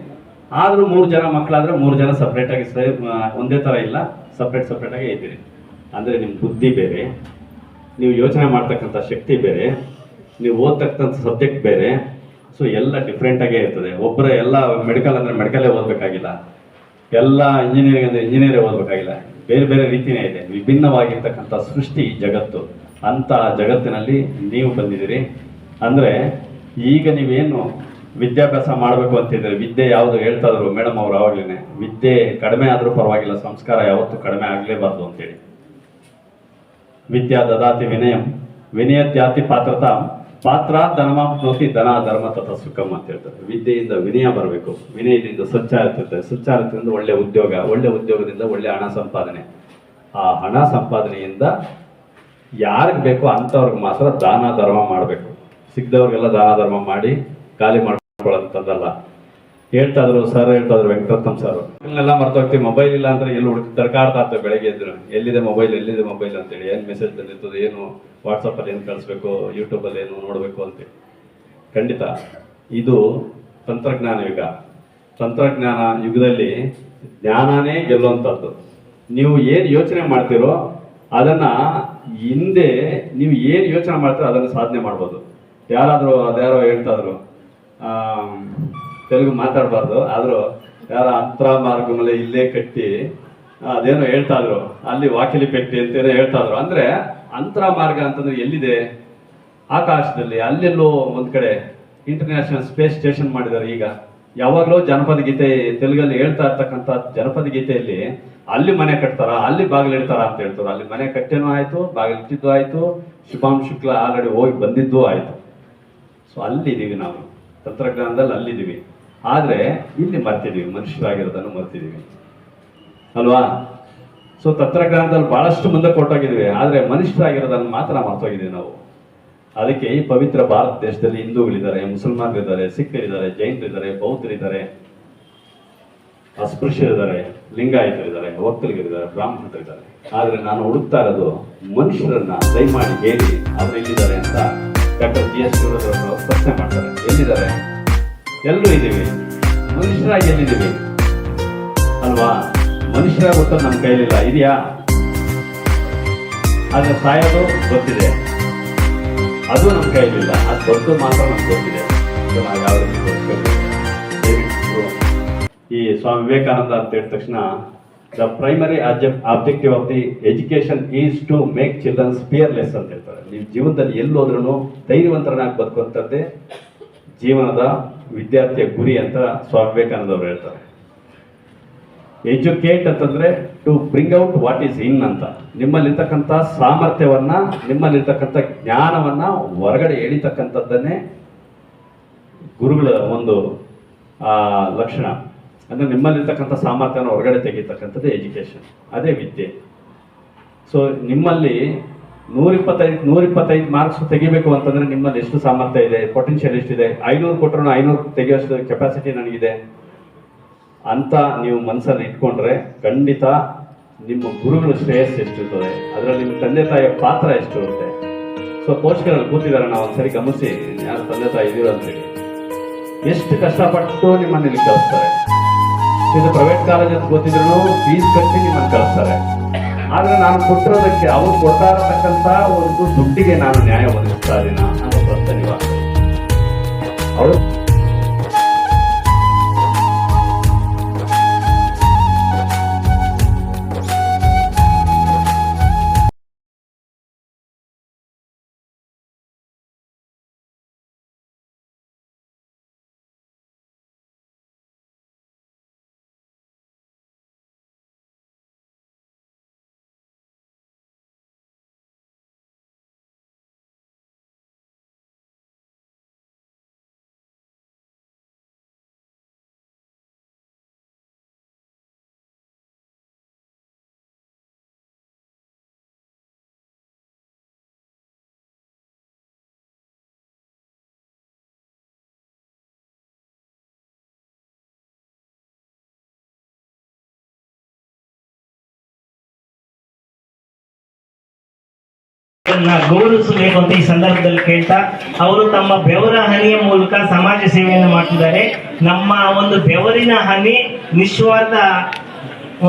ಆದರೂ 3 ಜನ ಮಕ್ಕಳಾದ್ರೆ 3 ಜನ ಸಪ್ರೇಟಾಗಿ ಒಂದೇ ಥರ ಇಲ್ಲ, ಸಪ್ರೇಟಾಗಿ ಇದ್ದೀರಿ. ಅಂದರೆ ನಿಮ್ಮ ಬುದ್ಧಿ ಬೇರೆ, ನೀವು ಯೋಚನೆ ಮಾಡ್ತಕ್ಕಂಥ ಶಕ್ತಿ ಬೇರೆ, ನೀವು ಓದ್ತಕ್ಕಂಥ ಸಬ್ಜೆಕ್ಟ್ ಬೇರೆ. ಸೊ ಎಲ್ಲ ಡಿಫ್ರೆಂಟಾಗೇ ಇರ್ತದೆ. ಒಬ್ಬರ ಎಲ್ಲ ಮೆಡಿಕಲ್ ಅಂದರೆ ಮೆಡಿಕಲೇ ಓದಬೇಕಾಗಿಲ್ಲ, ಎಲ್ಲ ಇಂಜಿನಿಯರಿಂಗ್ ಅಂದರೆ ಇಂಜಿನಿಯರೇ ಓದಬೇಕಾಗಿಲ್ಲ, ಬೇರೆ ಬೇರೆ ರೀತಿಯೇ ಇದೆ. ವಿಭಿನ್ನವಾಗಿರ್ತಕ್ಕಂಥ ಸೃಷ್ಟಿ ಜಗತ್ತು. ಅಂಥ ಜಗತ್ತಿನಲ್ಲಿ ನೀವು ಬಂದಿದ್ದೀರಿ. ಅಂದರೆ ಈಗ ನೀವೇನು ವಿದ್ಯಾಭ್ಯಾಸ ಮಾಡಬೇಕು ಅಂತಿದ್ರೆ, ವಿದ್ಯೆ ಯಾವುದು ಹೇಳ್ತಾ ಇದ್ರು ಮೇಡಮ್ ಅವರು ಆವಾಗಲೇ, ವಿದ್ಯೆ ಕಡಿಮೆ ಆದರೂ ಪರವಾಗಿಲ್ಲ, ಸಂಸ್ಕಾರ ಯಾವತ್ತೂ ಕಡಿಮೆ ಆಗಲೇಬಾರ್ದು ಅಂತೇಳಿ. ವಿದ್ಯಾ ದದಾತಿ ವಿನಯಂ ವಿನಯತ್ಯಾತಿ ಪಾತ್ರತಾ ಪಾತ್ರ ಧನಮಾಪ್ನೋತಿ ಧನ ಧರ್ಮ ತಥ ಸುಖಂ ಅಂತ ಹೇಳ್ತಾರೆ. ವಿದ್ಯೆಯಿಂದ ವಿನಯ ಬರಬೇಕು, ವಿನಯದಿಂದ ಸ್ವಚ್ಛಾರಿತ, ಸ್ವಚ್ಛಾರಿತದಿಂದ ಒಳ್ಳೆ ಉದ್ಯೋಗ, ಒಳ್ಳೆ ಉದ್ಯೋಗದಿಂದ ಒಳ್ಳೆ ಹಣ ಸಂಪಾದನೆ, ಆ ಹಣ ಸಂಪಾದನೆಯಿಂದ ಯಾರಿಗೆ ಬೇಕೋ ಅಂಥವ್ರಿಗೆ ಮಾತ್ರ ದಾನ ಧರ್ಮ ಮಾಡಬೇಕು. ಸಿಕ್ಕದವ್ರಿಗೆಲ್ಲ ದಾನ ಧರ್ಮ ಮಾಡಿ ಖಾಲಿ ಮಾಡ್ಕೊಳ್ಳೋಂಥದ್ದಲ್ಲ. ಹೇಳ್ತಾಯಿದ್ರು ಸರ್, ಹೇಳ್ತಾಯಿದ್ರು ವೆಂಕಟರತ್ನಂ ಸರ್, ಎಲ್ಲ ಮರ್ತೋಗ್ತೀವಿ. ಮೊಬೈಲ್ ಇಲ್ಲ ಅಂದರೆ ಎಲ್ಲಿ ತಡ್ಕಾಡ್ತಾ ಇರ್ತವೆ. ಬೆಳಗ್ಗೆ ಎದ್ರು ಎಲ್ಲಿದೆ ಮೊಬೈಲ್ ಅಂತೇಳಿ, ಏನು ಮೆಸೇಜ್ ಬಂದಿರ್ತದೆ, ಏನು ವಾಟ್ಸಪ್ಪಲ್ಲಿ ಏನು ಕಳಿಸ್ಬೇಕು, ಯೂಟ್ಯೂಬಲ್ಲಿ ಏನು ನೋಡಬೇಕು ಅಂತೇಳಿ. ಖಂಡಿತ ಇದು ತಂತ್ರಜ್ಞಾನ ಯುಗ. ತಂತ್ರಜ್ಞಾನ ಯುಗದಲ್ಲಿ ಜ್ಞಾನನೇ ಗೆಲ್ಲುವಂಥದ್ದು. ನೀವು ಏನು ಯೋಚನೆ ಮಾಡ್ತೀರೋ ಅದನ್ನು ಹಿಂದೆ ನೀವು ಏನು ಯೋಚನೆ ಮಾಡ್ತೀರೋ ಅದನ್ನು ಸಾಧನೆ ಮಾಡ್ಬೋದು. ಅದ್ಯಾರೋ ಹೇಳ್ತಾಯಿದ್ರು, ತೆಲುಗು ಮಾತಾಡಬಾರ್ದು, ಆದರೂ ಯಾರ ಅಂತರ ಮಾರ್ಗ ಮೇಲೆ ಇಲ್ಲೇ ಕಟ್ಟಿ ಅದೇನೋ ಹೇಳ್ತಾಯಿದ್ರು, ಅಲ್ಲಿ ವಾಕಿಲಿ ಪೆಟ್ಟಿ ಅಂತೇನೋ ಹೇಳ್ತಾಯಿದ್ರು. ಅಂದರೆ ಅಂತರ ಮಾರ್ಗ ಅಂತಂದರೆ ಎಲ್ಲಿದೆ? ಆಕಾಶದಲ್ಲಿ ಅಲ್ಲೆಲ್ಲೋ ಒಂದು ಕಡೆ ಇಂಟರ್ನ್ಯಾಷನಲ್ ಸ್ಪೇಸ್ ಸ್ಟೇಷನ್ ಮಾಡಿದ್ದಾರೆ. ಈಗ ಯಾವಾಗಲೂ ಜನಪದ ಗೀತೆ ತೆಲುಗಲ್ಲಿ ಹೇಳ್ತಾ ಇರ್ತಕ್ಕಂಥ ಜನಪದ ಗೀತೆಯಲ್ಲಿ ಅಲ್ಲಿ ಮನೆ ಕಟ್ತಾರ, ಅಲ್ಲಿ ಬಾಗಿಲಿಡ್ತಾರ ಅಂತ ಹೇಳ್ತಾರೆ. ಅಲ್ಲಿ ಮನೆ ಕಟ್ಟೇನೂ ಆಯಿತು, ಬಾಗಿಲಿಟ್ಟಿದ್ದು ಆಯಿತು, ಶುಭಾಂ ಶುಕ್ಲ ಆಲ್ರೆಡಿ ಹೋಗಿ ಬಂದಿದ್ದು ಆಯಿತು. ಸೊ ಅಲ್ಲಿದ್ದೀವಿ ನಾವು, ತಂತ್ರಜ್ಞಾನದಲ್ಲಿ ಅಲ್ಲಿದ್ದೀವಿ. ಆದರೆ ಇಲ್ಲಿ ಮರ್ತಿದ್ದೀವಿ, ಮನುಷ್ಯರಾಗಿರೋದನ್ನು ಮರ್ತಿದ್ದೀವಿ ಅಲ್ವಾ? ಸೊ ತಂತ್ರಜ್ಞಾನದಲ್ಲಿ ಭಾಳಷ್ಟು ಮುಂದೆ ಕೊಟ್ಟೋಗಿದ್ದೀವಿ, ಆದರೆ ಮನುಷ್ಯರಾಗಿರೋದನ್ನು ಮಾತ್ರ ಮರ್ತೋಗಿದ್ದೀವಿ ನಾವು. ಅದಕ್ಕೆ ಈ ಪವಿತ್ರ ಭಾರತ ದೇಶದಲ್ಲಿ ಹಿಂದೂಗಳಿದ್ದಾರೆ, ಮುಸಲ್ಮಾನರಿದ್ದಾರೆ, ಸಿಖ್ಖರಿದ್ದಾರೆ, ಜೈನರಿದ್ದಾರೆ, ಬೌದ್ಧರಿದ್ದಾರೆ, ಅಸ್ಪೃಶ್ಯರಿದ್ದಾರೆ, ಲಿಂಗಾಯತರಿದ್ದಾರೆ, ಒಕ್ಕಲಿಗರಿದ್ದಾರೆ, ಬ್ರಾಹ್ಮಣರಿದ್ದಾರೆ. ಆದರೆ ನಾನು ಹುಡುಕ್ತಾ ಇರೋದು ಮನುಷ್ಯರನ್ನ ದಯಮಾಡಿ ಹೇಳಿ ಅವರು ಎಲ್ಲಿದ್ದಾರೆ ಅಂತ ಡಾಕ್ಟರ್ GS ಶಿವರುದ್ರವರು ಪ್ರಶ್ನೆ ಮಾಡ್ತಾರೆ. ಎಲ್ಲಿದ್ದಾರೆ? ಎಲ್ಲರೂ ಇದ್ದೀವಿ, ಮನುಷ್ಯರಾಗಿ ಎಲ್ಲಿದ್ದೀವಿ ಅಲ್ವಾ? ಮನುಷ್ಯರಾಗಿ ಗೊತ್ತೋದು ನಮ್ಮ ಕೈಲಿಲ್ಲ, ಇದೆಯಾ? ಆದರೆ ಸಾಯೋದು ಗೊತ್ತಿದೆ, ಅದು ನಮ್ಮ ಕೈಲಿಲ್ಲ. ಅದು ಗೊತ್ತು ಮಾತ್ರ ನಮ್ಗೆ ಗೊತ್ತಿದೆ. ನಾವು ಯಾವ ರೀತಿ ಗೊತ್ತಿದೆ. ಈ ಸ್ವಾಮಿ ವಿವೇಕಾನಂದ ಅಂತ ಹೇಳಿದ ತಕ್ಷಣ the primary objective of the education is to make childrens fearless ಅಂತ ಹೇಳ್ತಾರೆ. ನೀವು ಜೀವನದಲ್ಲಿ ಎಲ್ಲೋದ್ರೂ ಧೈರ್ಯವಂತರನ್ನಾಗಿ ಬದುಕುವಂಥದ್ದೇ ಜೀವನದ ವಿದ್ಯಾರ್ಥಿಯ ಗುರಿ ಅಂತ ಸ್ವಾಮಿ ವಿವೇಕಾನಂದ ಅವರು ಹೇಳ್ತಾರೆ. ಎಜುಕೇಟ್ ಅಂತಂದ್ರೆ to bring out what is in ಅಂತ. ನಿಮ್ಮಲ್ಲಿರ್ತಕ್ಕಂಥ ಸಾಮರ್ಥ್ಯವನ್ನ, ನಿಮ್ಮಲ್ಲಿರ್ತಕ್ಕಂಥ ಜ್ಞಾನವನ್ನ ಹೊರಗಡೆ ಎಳಿತಕ್ಕಂಥದ್ದನ್ನೇ ಗುರುಗಳ ಒಂದು ಲಕ್ಷಣ. ಅಂದರೆ ನಿಮ್ಮಲ್ಲಿರ್ತಕ್ಕಂಥ ಸಾಮರ್ಥ್ಯನ ಹೊರಗಡೆ ತೆಗೀತಕ್ಕಂಥದ್ದು ಎಜುಕೇಷನ್, ಅದೇ ವಿದ್ಯೆ. ಸೊ ನಿಮ್ಮಲ್ಲಿ 125 ಮಾರ್ಕ್ಸ್ ತೆಗಿಬೇಕು ಅಂತಂದ್ರೆ ನಿಮ್ಮಲ್ಲಿ ಎಷ್ಟು ಸಾಮರ್ಥ್ಯ ಇದೆ, ಪೊಟೆನ್ಷಿಯಲ್ ಎಷ್ಟಿದೆ? 500 ಕೊಟ್ಟರು 500 ತೆಗೆಯೋಷ್ಟು ಕೆಪಾಸಿಟಿ ನನಗಿದೆ ಅಂತ ನೀವು ಮನಸ್ಸಲ್ಲಿ ಇಟ್ಕೊಂಡ್ರೆ ಖಂಡಿತ ನಿಮ್ಮ ಗುರುಗಳ ಶ್ರೇಯಸ್ಸು ಎಷ್ಟಿರ್ತದೆ, ಅದರಲ್ಲಿ ನಿಮ್ಮ ತಂದೆ ತಾಯಿಯ ಪಾತ್ರ ಎಷ್ಟು ಇರುತ್ತೆ. ಸೊ ಪೋಷಕರಲ್ಲಿ ಕೂತಿದ್ದಾರೆ, ನಾವು ಒಂದ್ಸರಿ ಗಮನಿಸಿ, ಯಾರು ತಂದೆ ತಾಯಿ ಇದೀರ ಅಂತೇಳಿ ಎಷ್ಟು ಕಷ್ಟಪಟ್ಟು ನಿಮ್ಮನ್ನು ಇಲ್ಲಿ ಕಳಿಸ್ತಾರೆ. ಇದು ಪ್ರೈವೇಟ್ ಕಾಲೇಜ್ ಅಂತ ಗೊತ್ತಿದ್ರು ಫೀಸ್ ಕಟ್ಟಿ ನಿಮ್ಮನ್ನು ಕಳಿಸ್ತಾರೆ. ಆದರೆ ನಾನು ಕೊಟ್ಟಿರೋದಕ್ಕೆ ಅವ್ರು ಕೊಡ್ತಾ ಇರತಕ್ಕಂಥ ಒಂದು ದುಡ್ಡಿಗೆ ನಾನು ನ್ಯಾಯ ಒದಗಿಸ್ತಾ ಇದ್ದೀನ ಅನ್ನೋ ಪ್ರಶ್ನೆ ನಿವಾಸ ಅವರು. ಗೌರವಿಸಬೇಕು ಅಂತ ಈ ಸಂದರ್ಭದಲ್ಲಿ ಕೇಳ್ತಾ, ಅವರು ತಮ್ಮ ಬೆವರ ಹನಿಯ ಮೂಲಕ ಸಮಾಜ ಸೇವೆಯನ್ನು ಮಾಡ್ತಿದ್ದಾರೆ. ನಮ್ಮ ಒಂದು ಬೆವರಿನ ಹನಿ ನಿಸ್ವಾರ್ಥ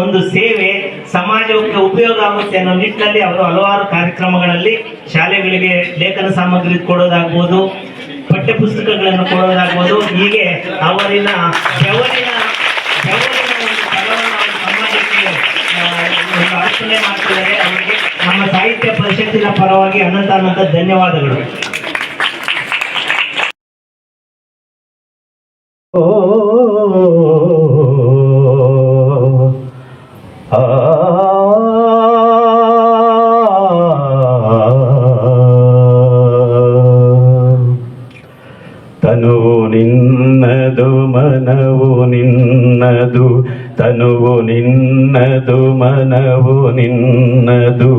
ಒಂದು ಸೇವೆ ಸಮಾಜಕ್ಕೆ ಉಪಯೋಗ ಆಗುತ್ತೆ ಅನ್ನೋ ನಿಟ್ಟಿನಲ್ಲಿ ಅವರು ಹಲವಾರು ಕಾರ್ಯಕ್ರಮಗಳಲ್ಲಿ ಶಾಲೆಗಳಿಗೆ ಲೇಖನ ಸಾಮಗ್ರಿ ಕೊಡೋದಾಗ್ಬೋದು, ಪಠ್ಯ ಪುಸ್ತಕಗಳನ್ನು ಕೊಡೋದಾಗ್ಬೋದು, ಹೀಗೆ ಅವರಿನ ಬೆವರಿನ ಒಂದು ಫಲವನ್ನು ಸಮಾಜಕ್ಕೆ ಅರ್ಪಣೆ ಮಾಡ್ತಿದ್ದಾರೆ. ಅವರಿಗೆ ನಮ್ಮ ಸಾಹಿತ್ಯ ಪರಿಷತ್ತಿನ ಪರವಾಗಿ ಅನಂತ ಧನ್ಯವಾದಗಳು. ತನುವು ನಿನ್ನದು ಮನವು ನಿನ್ನದು, ತನುವು ನಿನ್ನದು ಮನ ಮನವು ನಿನ್ನದು,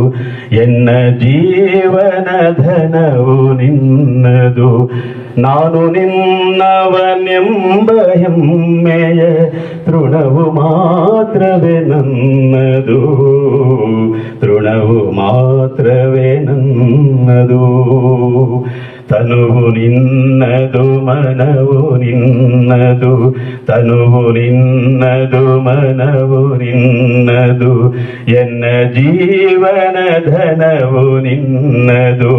ಎನ್ನ ಜೀವನ ಧನವು ನಿನ್ನದು. ನಾನು ನಿನ್ನವನೆಂಬ ಹೆಮ್ಮೆಯ ತೃಣವು ಮಾತ್ರವೇ ನನ್ನದು, ತೃಣವು ಮಾತ್ರವೇ ನನ್ನದು. ತನುವು ನಿನ್ನದು ಮನವು ನಿನ್ನದು, ತನುವು ನಿನ್ನದು ಮನವು ನಿನ್ನದು. ಎನ್ನ ಜೀವನ ಧನವು ನಿನ್ನದು.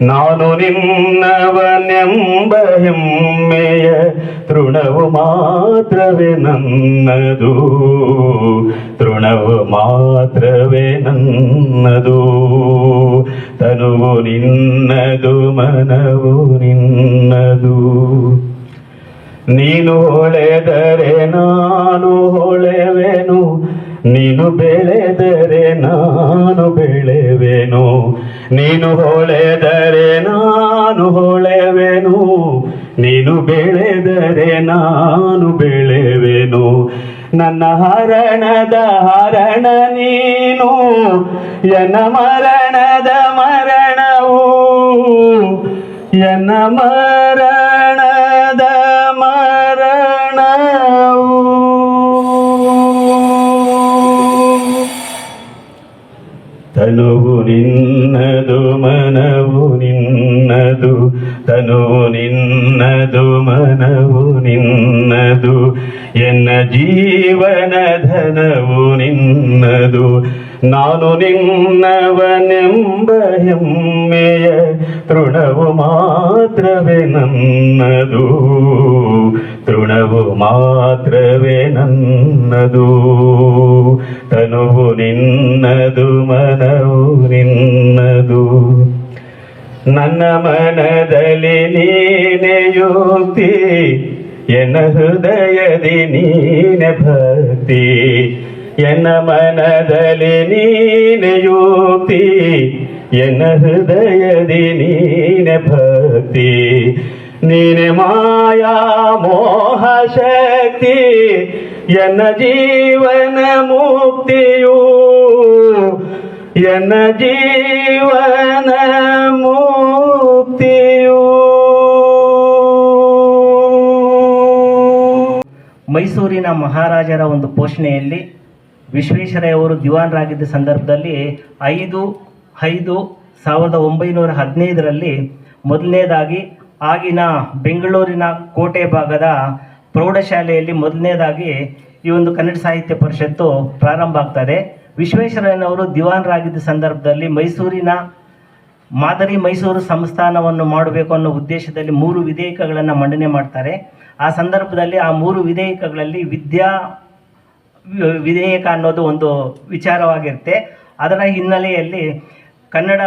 ನಾನು ನಿನ್ನವನೆಂಬ ಹೆಮ್ಮೆಯ ತೃಣವು ಮಾತ್ರವೇ ನನ್ನದು, ತೃಣವು ಮಾತ್ರವೇ ನನ್ನದು. ತನುವು ನಿನ್ನದು ಮನವು ನಿನ್ನದು. ನೀನು ಹೊಳೆದರೆ ನಾನು ಹೊಳೆವೆನು, ನೀನು ಬೆಳೆದರೆ ನಾನು ಬೆಳೆವೆನು. ನೀನು ಹೊಳೆದರೆ ನಾನು ಹೊಳೆವೆನು, ನೀನು ಬೆಳೆದರೆ ನಾನು ಬೆಳೆವೆನು. ನನ್ನ ಹರಣದ ಹರಣ ನೀನು, ಎನ್ನ ಮರಣದ ಮರಣವು, ಎನ್ನ ಮರಣದ ಮರಣವು. ತನುವು ನಿನ್ನದು ಮನವು ನಿನ್ನದು, ತನುವು ನಿನ್ನದು ಮನವು ನಿನ್ನದು. ಎನ್ನ ಜೀವನ ಧನವು ನಿನ್ನದು. ನಾನು ನಿನ್ನವನೆಂಬ ಹೆಮ್ಮೆಯ ತೃಣವು ಮಾತ್ರವೇ ನನ್ನದು, ತೃಣವು ಮಾತ್ರವೇ ನನ್ನದು. ತನುವು ನಿನ್ನದು ಮನವು ನಿನ್ನದು. ನನ್ನ ಮನದಲ್ಲಿ ನೀನೆ ಯುಕ್ತಿ, ಎನ್ನ ಹೃದಯದಿ ನೀನೆ ಭಕ್ತಿ. ಎನ್ನ ಮನದಲ್ಲಿ ನೀನೆ ಯುಕ್ತಿ, ಎನ್ನ ಹೃದಯದಿ ನೀನೆ ಭಕ್ತಿ. ನೀನೆ ಮಾಯಾ ಮೋಹ ಶಕ್ತಿ, ಎನ್ನ ಜೀವನ ಮುಕ್ತಿಯು, ಎನ್ನ ಜೀವನ ಮುಕ್ತಿಯು. ಮೈಸೂರಿನ ಮಹಾರಾಜರ ಒಂದು ಪೋಷಣೆಯಲ್ಲಿ ವಿಶ್ವೇಶ್ವರಯ್ಯವರು ದಿವಾನರಾಗಿದ್ದ ಸಂದರ್ಭದಲ್ಲಿ 5/5/1915 ಮೊದಲನೇದಾಗಿ ಆಗಿನ ಬೆಂಗಳೂರಿನ ಕೋಟೆ ಭಾಗದ ಪ್ರೌಢಶಾಲೆಯಲ್ಲಿ ಮೊದಲನೇದಾಗಿ ಈ ಒಂದು ಕನ್ನಡ ಸಾಹಿತ್ಯ ಪರಿಷತ್ತು ಪ್ರಾರಂಭ ಆಗ್ತದೆ. ವಿಶ್ವೇಶ್ವರಯ್ಯನವರು ದಿವಾನರಾಗಿದ್ದ ಸಂದರ್ಭದಲ್ಲಿ ಮೈಸೂರಿನ ಮಾದರಿ ಮೈಸೂರು ಸಂಸ್ಥಾನವನ್ನು ಮಾಡಬೇಕು ಅನ್ನೋ ಉದ್ದೇಶದಲ್ಲಿ 3 ವಿಧೇಯಕಗಳನ್ನು ಮಂಡನೆ ಮಾಡ್ತಾರೆ. ಆ ಸಂದರ್ಭದಲ್ಲಿ ಆ 3 ವಿಧೇಯಕಗಳಲ್ಲಿ ವಿಧೇಯಕ ಅನ್ನೋದು ಒಂದು ವಿಚಾರವಾಗಿರುತ್ತೆ. ಅದರ ಹಿನ್ನೆಲೆಯಲ್ಲಿ ಕನ್ನಡ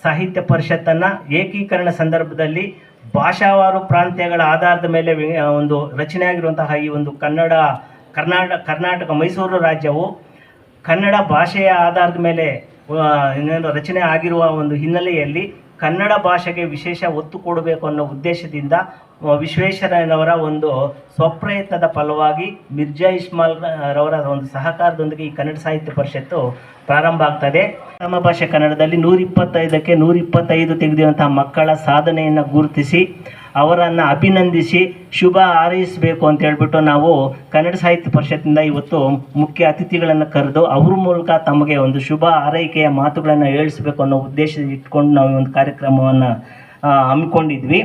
ಸಾಹಿತ್ಯ ಪರಿಷತ್ತನ್ನು ಏಕೀಕರಣ ಸಂದರ್ಭದಲ್ಲಿ ಭಾಷಾವಾರು ಪ್ರಾಂತ್ಯಗಳ ಆಧಾರದ ಮೇಲೆ ಒಂದು ರಚನೆಯಾಗಿರುವಂತಹ ಈ ಒಂದು ಕರ್ನಾಟಕ ಮೈಸೂರು ರಾಜ್ಯವು ಕನ್ನಡ ಭಾಷೆಯ ಆಧಾರದ ಮೇಲೆ ರಚನೆ ಆಗಿರುವ ಒಂದು ಹಿನ್ನೆಲೆಯಲ್ಲಿ ಕನ್ನಡ ಭಾಷೆಗೆ ವಿಶೇಷ ಒತ್ತು ಕೊಡಬೇಕು ಅನ್ನೋ ಉದ್ದೇಶದಿಂದ ವಿಶ್ವೇಶ್ವರಯ್ಯನವರ ಒಂದು ಸ್ವಪ್ರಯತ್ನದ ಫಲವಾಗಿ ಮಿರ್ಜಾ ಇಸ್ಮಾಲ್ ರವರ ಒಂದು ಸಹಕಾರದೊಂದಿಗೆ ಈ ಕನ್ನಡ ಸಾಹಿತ್ಯ ಪರಿಷತ್ತು ಪ್ರಾರಂಭ ಆಗ್ತದೆ. ನಮ್ಮ ಭಾಷೆ ಕನ್ನಡದಲ್ಲಿ 125ಕ್ಕೆ 125 ತೆಗೆದಿರುವಂತಹ ಮಕ್ಕಳ ಸಾಧನೆಯನ್ನು ಗುರುತಿಸಿ ಅವರನ್ನು ಅಭಿನಂದಿಸಿ ಶುಭ ಹಾರೈಸಬೇಕು ಅಂತ ಹೇಳ್ಬಿಟ್ಟು ನಾವು ಕನ್ನಡ ಸಾಹಿತ್ಯ ಪರಿಷತ್ತಿನಿಂದ ಇವತ್ತು ಮುಖ್ಯ ಅತಿಥಿಗಳನ್ನು ಕರೆದು ಅವ್ರ ಮೂಲಕ ತಮಗೆ ಒಂದು ಶುಭ ಹಾರೈಕೆಯ ಮಾತುಗಳನ್ನು ಹೇಳಿಸಬೇಕು ಅನ್ನೋ ಉದ್ದೇಶ ಇಟ್ಕೊಂಡು ನಾವು ಒಂದು ಕಾರ್ಯಕ್ರಮವನ್ನು ಹಮ್ಮಿಕೊಂಡಿದ್ವಿ.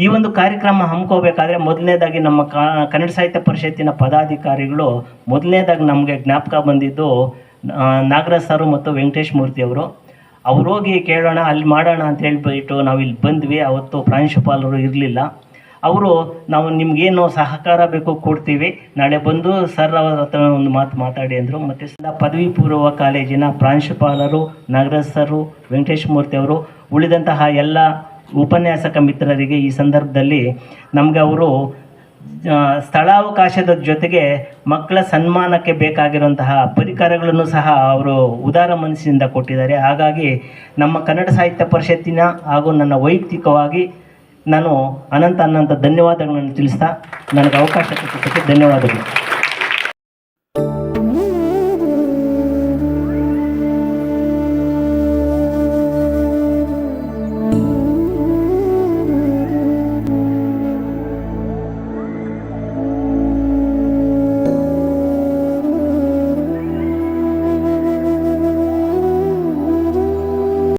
ಈ ಒಂದು ಕಾರ್ಯಕ್ರಮ ಹಮ್ಮಿಕೋಬೇಕಾದ್ರೆ ಮೊದಲನೇದಾಗಿ ನಮ್ಮ ಕನ್ನಡ ಸಾಹಿತ್ಯ ಪರಿಷತ್ತಿನ ಪದಾಧಿಕಾರಿಗಳು ಮೊದಲನೇದಾಗಿ ನಮಗೆ ಜ್ಞಾಪಕ ಬಂದಿದ್ದು ನಾಗರಾಜ್ ಸರ್ ಮತ್ತು ವೆಂಕಟೇಶ್ ಮೂರ್ತಿ ಅವರು. ಅವ್ರು ಹೋಗಿ ಕೇಳೋಣ ಅಲ್ಲಿ ಮಾಡೋಣ ಅಂತ ಹೇಳ್ಬಿಟ್ಟು ನಾವು ಇಲ್ಲಿ ಬಂದ್ವಿ. ಅವತ್ತು ಪ್ರಾಂಶುಪಾಲರು ಇರಲಿಲ್ಲ. ಅವರು ನಾವು ನಿಮಗೇನು ಸಹಕಾರ ಬೇಕು ಕೊಡ್ತೀವಿ, ನಾಳೆ ಬಂದು ಸರ್ ಅವರ ಹತ್ರ ಒಂದು ಮಾತಾಡಿ ಅಂದರು. ಮತ್ತು ಪದವಿ ಪೂರ್ವ ಕಾಲೇಜಿನ ಪ್ರಾಂಶುಪಾಲರು ನಾಗರಾಜ್ ಸರು, ವೆಂಕಟೇಶ್ ಮೂರ್ತಿ ಅವರು, ಉಳಿದಂತಹ ಎಲ್ಲ ಉಪನ್ಯಾಸಕ ಮಿತ್ರರಿಗೆ ಈ ಸಂದರ್ಭದಲ್ಲಿ ನಮಗೆ ಅವರು ಸ್ಥಳಾವಕಾಶದ ಜೊತೆಗೆ ಮಕ್ಕಳ ಸನ್ಮಾನಕ್ಕೆ ಬೇಕಾಗಿರುವಂತಹ ಪರಿಕರಗಳನ್ನು ಸಹ ಅವರು ಉದಾರ ಮನಸ್ಸಿನಿಂದ ಕೊಟ್ಟಿದ್ದಾರೆ. ಹಾಗಾಗಿ ನಮ್ಮ ಕನ್ನಡ ಸಾಹಿತ್ಯ ಪರಿಷತ್ತಿನ ಹಾಗೂ ನನ್ನ ವೈಯಕ್ತಿಕವಾಗಿ ನಾನು ಅನಂತ ಧನ್ಯವಾದಗಳನ್ನು ತಿಳಿಸ್ತಾ ನನಗೆ ಅವಕಾಶ ಕೊಟ್ಟಿದ್ದಕ್ಕೆ ಧನ್ಯವಾದಗಳು.